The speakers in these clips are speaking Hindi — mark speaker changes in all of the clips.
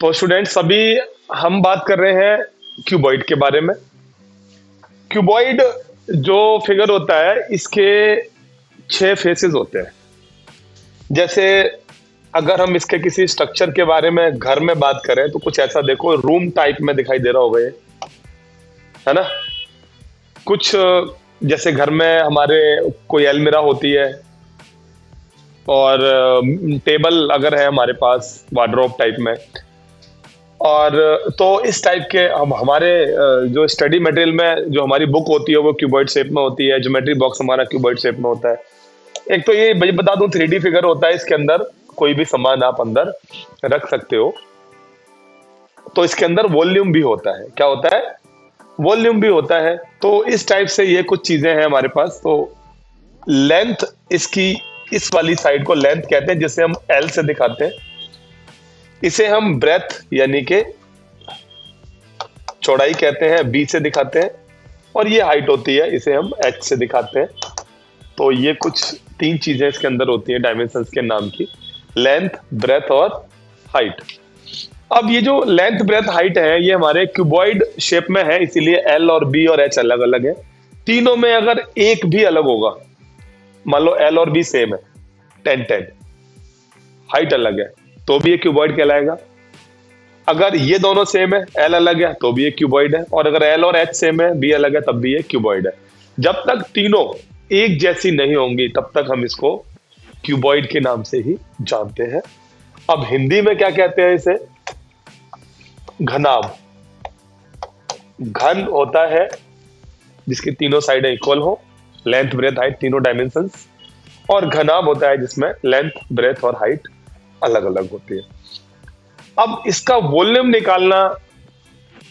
Speaker 1: तो स्टूडेंट्स, अभी हम बात कर रहे हैं क्यूबॉइड के बारे में। क्यूबॉइड जो फिगर होता है, इसके 6 फेसेस होते हैं। जैसे अगर हम इसके किसी स्ट्रक्चर के बारे में घर में बात करें तो कुछ ऐसा देखो, रूम टाइप में दिखाई दे रहा होगा ये, है ना। कुछ जैसे घर में हमारे कोई अलमीरा होती है, और टेबल अगर है हमारे पास वार्डरोब टाइप में, और तो इस टाइप के हम हमारे जो स्टडी मटेरियल में जो हमारी बुक होती है वो क्यूबॉइड शेप में होती है। ज्योमेट्री बॉक्स हमारा क्यूबॉइड शेप में होता है। एक तो ये बता दूं, 3D फिगर होता है, इसके अंदर कोई भी सामान आप अंदर रख सकते हो। तो इसके अंदर वॉल्यूम भी होता है। क्या होता है? वॉल्यूम भी होता है। तो इस टाइप से ये कुछ चीजें हैं हमारे पास। तो लेंथ इसकी, इस वाली साइड को लेंथ कहते हैं, जिसे हम एल से दिखाते हैं। इसे हम ब्रेथ यानी कि चौड़ाई कहते हैं, बी से दिखाते हैं। और ये हाइट होती है, इसे हम एच से दिखाते हैं। तो ये कुछ 3 चीजें इसके अंदर होती हैं डायमेंशंस के नाम की, लेंथ, ब्रेथ और हाइट। अब ये जो लेंथ, ब्रेथ, हाइट है, ये हमारे क्यूबॉइड शेप में है, इसीलिए एल और बी और एच अलग अलग है। तीनों में अगर एक भी अलग होगा, मान लो एल और बी सेम है, 10-10, हाइट अलग है, तो भी ये क्यूबॉइड कहलाएगा। अगर ये दोनों सेम है, एल अलग है, तो भी ये क्यूबॉइड है। और अगर एल और एच सेम है, बी अलग है, तब भी ये क्यूबॉइड है। जब तक तीनों एक जैसी नहीं होंगी, तब तक हम इसको क्यूबॉइड के नाम से ही जानते हैं। अब हिंदी में क्या कहते हैं इसे? घनाभ। घन होता है जिसकी तीनों साइडें इक्वल हो, लेंथ, ब्रेथ, हाइट तीनों डायमेंशंस। और घनाभ होता है जिसमें लेंथ, ब्रेथ और हाइट अलग अलग होती है। अब इसका वॉल्यूम निकालना,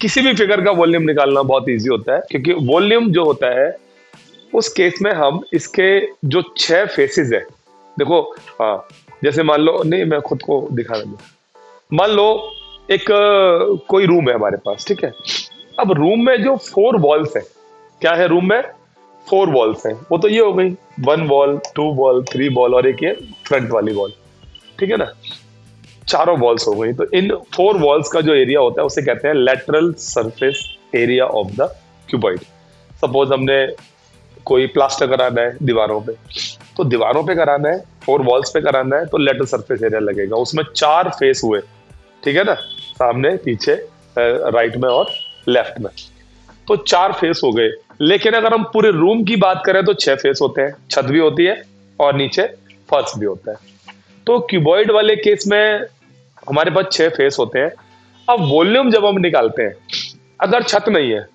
Speaker 1: किसी भी फिगर का वॉल्यूम निकालना बहुत इजी होता है, क्योंकि वॉल्यूम जो होता है उस केस में हम इसके जो 6 फेसेस है, देखो, हाँ, जैसे मान लो, नहीं मैं खुद को दिखा रहा हूं। मान लो एक कोई रूम है हमारे पास, ठीक है। अब रूम में जो 4 वॉल्स है, क्या है रूम में? 4 वॉल्स हैं। वो तो ये हो गई 1 वॉल, 2 वॉल, 3 वॉल और एक ये फ्रंट वाली वॉल, ठीक है ना। चारों वॉल्स हो गई। तो इन 4 वॉल्स का जो एरिया होता है उसे कहते हैं lateral surface area of the cuboid. Suppose हमने कोई प्लास्टर कराना है दीवारों पे, तो दीवारों पे कराना है, 4 वॉल्स पे कराना है, तो लेटरल सरफेस एरिया लगेगा। उसमें 4 फेस हुए, ठीक है ना, सामने, पीछे, राइट में और लेफ्ट में। तो 4 फेस हो गए। लेकिन अगर हम पूरे रूम की बात करें तो 6 फेस होते हैं, छत भी होती है और नीचे फर्श भी होता है। तो क्यूबॉइड वाले केस में हमारे पास 6 फेस होते हैं। अब वॉल्यूम जब हम निकालते हैं, अगर छत नहीं है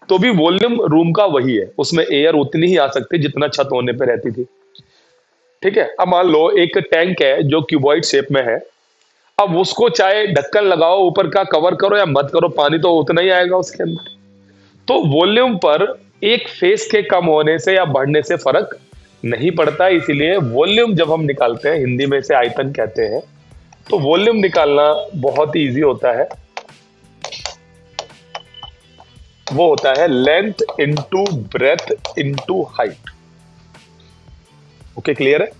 Speaker 1: तो भी वॉल्यूम रूम का वही है, उसमें एयर उतनी ही आ सकती है जितना छत होने पे रहती थी, ठीक है। अब मान लो एक टैंक है जो क्यूबॉइड शेप में है। अब उसको चाहे ढक्कन लगाओ, ऊपर का कवर करो या मत करो, पानी तो उतना ही आएगा उसके अंदर। तो वॉल्यूम पर एक फेस के कम होने से या बढ़ने से फर्क नहीं पड़ता। इसीलिए वॉल्यूम जब हम निकालते हैं, हिंदी में इसे आयतन कहते हैं, तो वॉल्यूम निकालना बहुत ही इजी होता है। वो होता है length into breadth into height. Okay, clear है?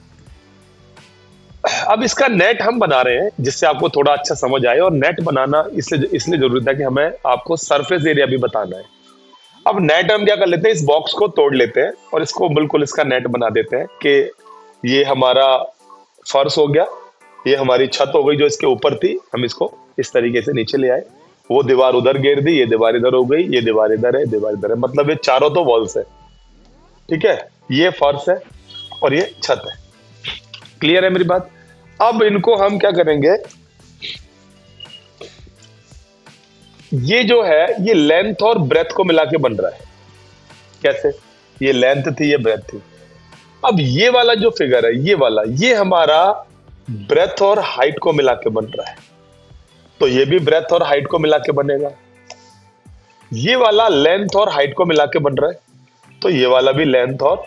Speaker 1: अब इसका नेट हम बना रहे हैं जिससे आपको थोड़ा अच्छा समझ आए। और नेट बनाना इसलिए जरूरी था कि हमें आपको सरफेस एरिया भी बताना है। अब नेट हम क्या कर लेते हैं, इस बॉक्स को तोड़ लेते हैं और इसको बिल्कुल इसका नेट बना देते हैं कि ये हमारा फर्श हो गया, ये हमारी छत हो गई जो इसके ऊपर थी, हम इसको इस तरीके से नीचे ले आए। वो दीवार उधर घेर दी, ये दीवार इधर हो गई, ये दीवार इधर है, दीवार इधर है, मतलब ये चारों तो वॉल्स है, ठीक है। ये फर्श है और ये छत है। क्लियर है मेरी बात? अब इनको हम क्या करेंगे, ये जो है ये लेंथ और ब्रेथ को मिला के बन रहा है। कैसे? ये लेंथ थी, ये ब्रेथ थी। अब ये वाला जो फिगर है, ये वाला, ये हमारा ब्रेथ और हाइट को मिला के बन रहा है, तो ये भी ब्रेथ और हाइट को मिला के बनेगा। ये वाला लेंथ और हाइट को मिला के बन रहा है, तो ये वाला भी लेंथ और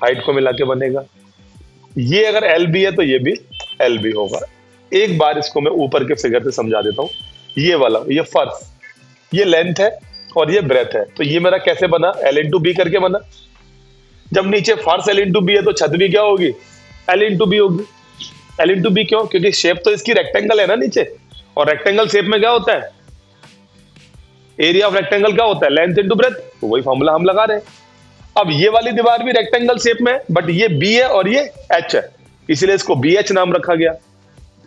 Speaker 1: हाइट को मिला के बनेगा। ये अगर एल बी है तो ये भी एल बी होगा। एक बार इसको मैं ऊपर के फिगर से समझा देता हूं। ये वाला, ये फर्श, ये लेंथ है और ये ब्रेथ है, तो ये मेरा कैसे बना? एल इंटू बी करके बना। जब नीचे फर्श एल इंटू बी है तो छत भी क्या होगी? एल इंटू बी होगी। एल इंटू बी क्यों? क्योंकि शेप तो इसकी रेक्टेंगल है ना नीचे, और रेक्टेंगल शेप में क्या होता है, एरिया ऑफ रेक्टेंगल क्या होता है, लेंथ इंटू ब्रेथ, तो वही फॉर्मूला हम लगा रहे हैं। अब ये वाली दीवार भी रेक्टेंगल शेप में है, बट ये बी है और ये एच है, इसलिए इसको बी एच नाम रखा गया।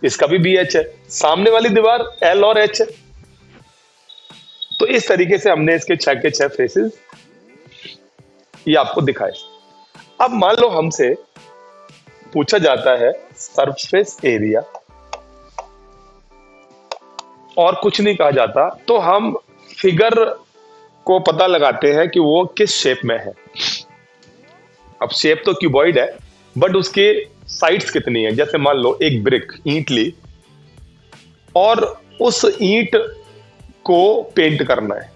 Speaker 1: इसका भी बी एच है। सामने वाली दीवार एल और एच है। तो इस तरीके से हमने इसके 6 के 6 फेसेस ये आपको दिखाए। अब मान लो हमसे पूछा जाता है सरफेस एरिया और कुछ नहीं कहा जाता, तो हम फिगर को पता लगाते हैं कि वो किस शेप में है। अब शेप तो क्यूबॉइड है, बट उसके साइड्स कितनी है। जैसे मान लो एक ब्रिक, ईंट ली और उस ईंट को पेंट करना है,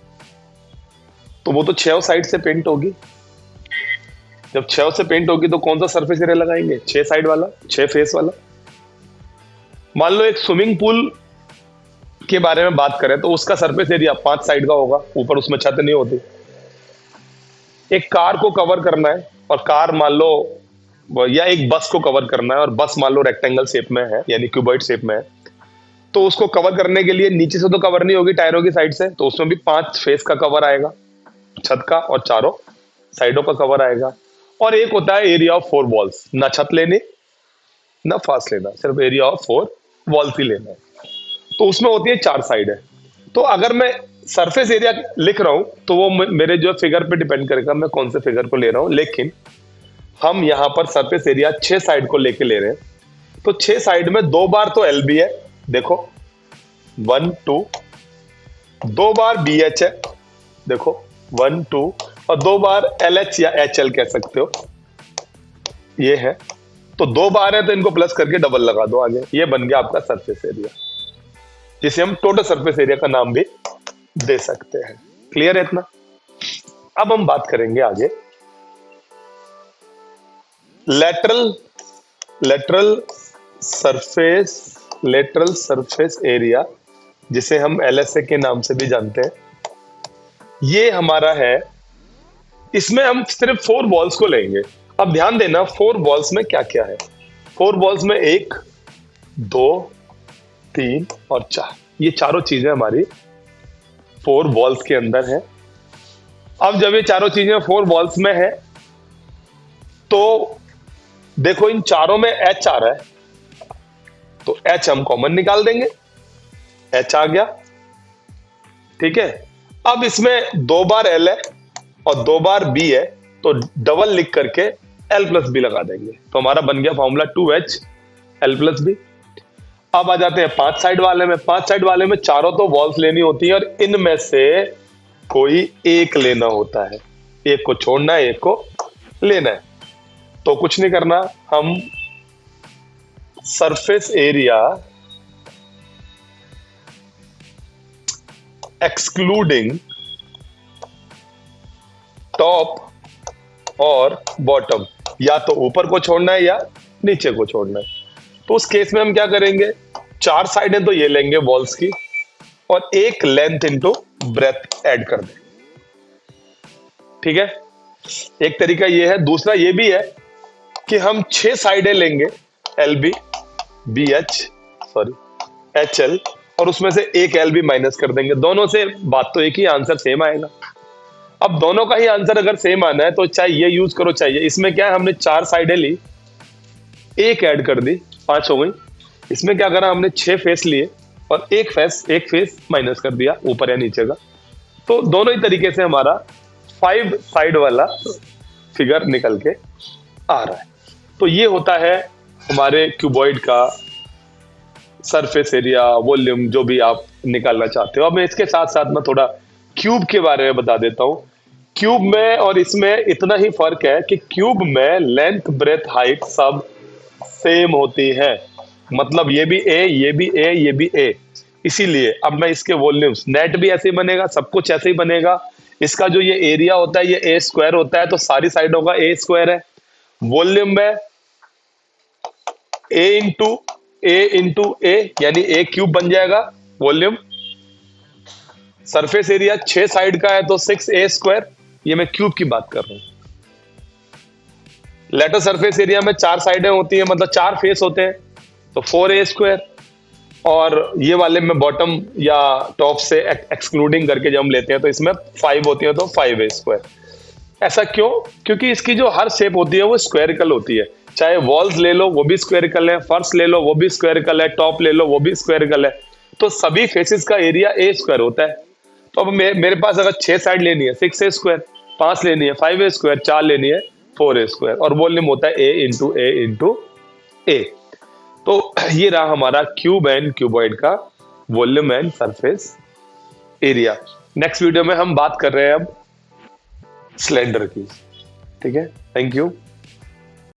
Speaker 1: तो वो तो 6 साइड से पेंट होगी। जब 6 से पेंट होगी तो कौन सा सरफेस एरिया लगाएंगे, 6 साइड वाला, 6 फेस वाला। मान लो एक स्विमिंग पूल के बारे में बात करें तो उसका सरफेस एरिया 5 साइड का होगा, ऊपर उसमें छत नहीं होती। एक कार को कवर करना है और कार मान लो, या एक बस को कवर करना है और बस मान लो रेक्टेंगल शेप में है, यानी क्यूबॉइड शेप में है, तो उसको कवर करने के लिए नीचे से तो कवर नहीं होगी टायरों की साइड से, तो उसमें भी 5 फेस का कवर आएगा छत का और चारों साइडों का कवर आएगा। और एक होता है एरिया ऑफ 4 वॉल्स, ना छत लेनी ना फास्ट लेना, सिर्फ एरिया ऑफ 4 वॉल्स ही लेना है, तो उसमें होती है 4 साइड है। तो अगर मैं सरफेस एरिया लिख रहा हूं तो वो मेरे जो फिगर पे डिपेंड करेगा मैं कौन से फिगर को ले रहा हूं, लेकिन हम यहां पर सरफेस एरिया 6 साइड को लेके ले रहे हैं। तो 6 साइड में 2 बार तो एल बी है, देखो 1 2, 2 बार बी एच है, देखो 1 2, और 2 बार एल एच या एच एल कह सकते हो, ये है। तो 2 बार है तो इनको प्लस करके डबल लगा दो आगे, ये बन गया आपका सरफेस एरिया, जिसे हम टोटल सरफेस एरिया का नाम भी दे सकते हैं। क्लियर है इतना? अब हम बात करेंगे आगे लेटरल सरफेस एरिया, जिसे हम एलएसए के नाम से भी जानते हैं। ये हमारा है, इसमें हम सिर्फ 4 वॉल्स को लेंगे। अब ध्यान देना 4 वॉल्स में क्या क्या है। 4 वॉल्स में 1 2 3 और 4, ये चारों चीजें हमारी 4 वॉल्स के अंदर है। अब जब ये चारों चीजें 4 वॉल्स में है तो देखो इन चारों में एच आ रहा है, तो एच हम कॉमन निकाल देंगे, एच आ गया, ठीक है। अब इसमें 2 बार एल है और 2 बार बी है, तो डबल लिख करके एल प्लस बी लगा देंगे, तो हमारा बन गया formula 2H L plus B. अब आ जाते हैं 5 साइड वाले में। 5 साइड वाले में चारों तो वॉल्स लेनी होती है और इनमें से कोई एक लेना होता है, एक को छोड़ना है, एक को लेना है। तो कुछ नहीं करना, हम सरफेस एरिया एक्सक्लूडिंग टॉप और बॉटम, या तो ऊपर को छोड़ना है या नीचे को छोड़ना है। तो उस केस में हम क्या करेंगे, 4 साइडें तो ये लेंगे वॉल्स की और एक लेंथ इंटू ब्रेथ ऐड कर दें, ठीक है। एक तरीका ये है। दूसरा ये भी है कि हम 6 साइडें लेंगे, L B B H sorry H L, और उसमें से एक एल बी माइनस कर देंगे। दोनों से बात तो एक ही, आंसर सेम आएगा। अब दोनों का ही आंसर अगर सेम आना है तो चाहे ये यूज करो चाहिए। इसमें क्या है, हमने 4 साइडें ली, एक ऐड कर दी, 5 हो गई। इसमें क्या करा, हमने 6 फेस लिए और एक फेस माइनस कर दिया ऊपर या नीचे का। तो दोनों ही तरीके से हमारा 5 साइड वाला फिगर निकल के आ रहा है। तो ये होता है हमारे क्यूबॉइड का सरफेस एरिया, वॉल्यूम, जो भी आप निकालना चाहते हो। अब मैं इसके साथ साथ में थोड़ा क्यूब के बारे में बता देता हूं। क्यूब में और इसमें इतना ही फर्क है कि क्यूब में लेंथ ब्रेथ हाइट सब सेम होती है, मतलब ये भी ए, ये भी ए, ये भी ए। इसीलिए अब मैं इसके वॉल्यूम्स, नेट भी ऐसे ही बनेगा, सब कुछ ऐसे ही बनेगा। इसका जो ये एरिया होता है ये ए स्क्वायर होता है, तो सारी साइडों का ए स्क्वायर है। वॉल्यूम में ए इंटू ए यानी ए क्यूब बन जाएगा वॉल्यूम। सरफेस एरिया 6 साइड का है तो 6a स्क्वायर, ये मैं क्यूब की बात कर रहा हूं। लेटर सरफेस एरिया में 4 साइडें होती है, मतलब 4 फेस होते हैं, तो 4a स्क्वायर। और ये वाले में बॉटम या टॉप से एक्सक्लूडिंग करके जब हम लेते हैं तो इसमें 5 होती है, तो 5a²। ऐसा क्यों? क्योंकि इसकी जो हर शेप होती है वो स्क्वायरिकल होती है। चाहे वॉल्स ले लो वो भी स्क्वायरिकल है, फर्श ले लो वो भी स्क्वायरिकल है, टॉप ले लो वो भी स्क्वायरिकल है। तो सभी फेसेस का एरिया a² होता है। तो अब मेरे पास अगर 6 साइड लेनी है 6a², 5 लेनी है 5a², 4 लेनी है 4a² और वॉल्यूम होता है a × a। तो ये रहा हमारा क्यूब एंड क्यूबॉइड का volume and surface area. Next video में हम बात कर रहे हैं अब सिलेंडर की। ठीक है, थैंक यू।